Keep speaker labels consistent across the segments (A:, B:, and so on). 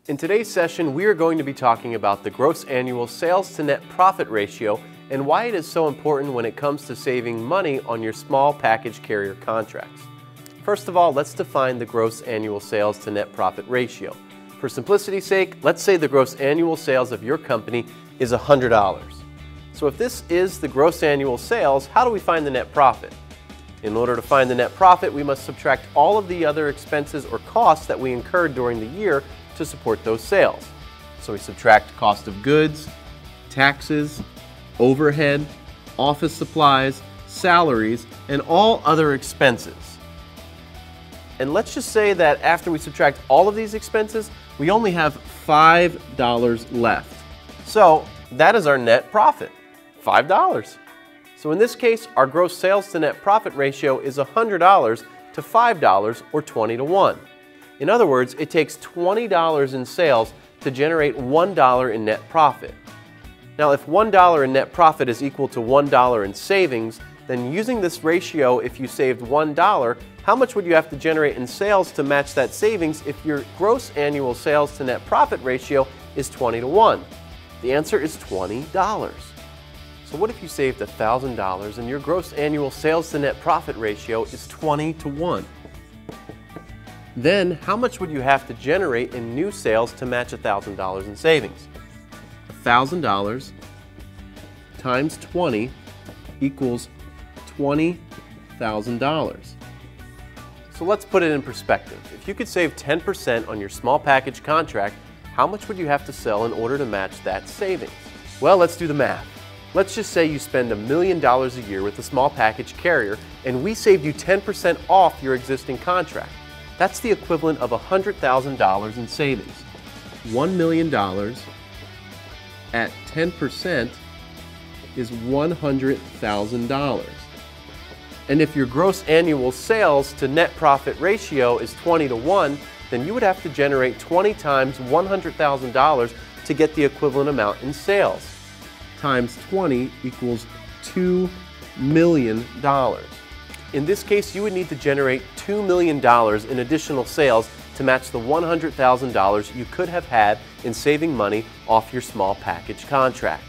A: In today's session, we are going to be talking about the gross annual sales to net profit ratio and why it is so important when it comes to saving money on your small package carrier contracts. First of all, let's define the gross annual sales to net profit ratio. For simplicity's sake, let's say the gross annual sales of your company is $100. So if this is the gross annual sales, how do we find the net profit? In order to find the net profit, we must subtract all of the other expenses or costs that we incurred during the year to support those sales. So we subtract cost of goods, taxes, overhead, office supplies, salaries, and all other expenses. And let's just say that after we subtract all of these expenses, we only have $5 left. So that is our net profit, $5. So in this case, our gross sales to net profit ratio is $100 to $5 or 20 to 1. In other words, it takes $20 in sales to generate $1 in net profit. Now, if $1 in net profit is equal to $1 in savings, then using this ratio, if you saved $1, how much would you have to generate in sales to match that savings if your gross annual sales to net profit ratio is 20 to 1? The answer is $20. So what if you saved $1,000 and your gross annual sales to net profit ratio is 20 to 1? Then how much would you have to generate in new sales to match $1,000 in savings? $1,000 times 20 equals $20,000. So let's put it in perspective. If you could save 10% on your small package contract, how much would you have to sell in order to match that savings? Well, let's do the math. Let's just say you spend $1 million a year with a small package carrier and we saved you 10% off your existing contract. That's the equivalent of $100,000 in savings. $1 million at 10% is $100,000. And if your gross annual sales to net profit ratio is 20 to 1, then you would have to generate 20 times $100,000 to get the equivalent amount in sales. Times 20 equals $2 million. In this case, you would need to generate $2 million in additional sales to match the $100,000 you could have had in saving money off your small package contract.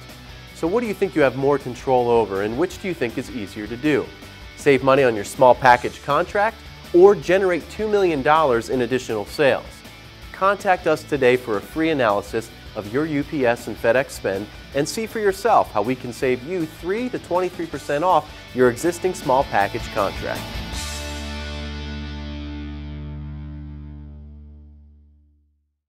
A: So what do you think you have more control over, and which do you think is easier to do? Save money on your small package contract or generate $2 million in additional sales? Contact us today for a free analysis of your UPS and FedEx spend and see for yourself how we can save you 3 to 23% off your existing small package contract.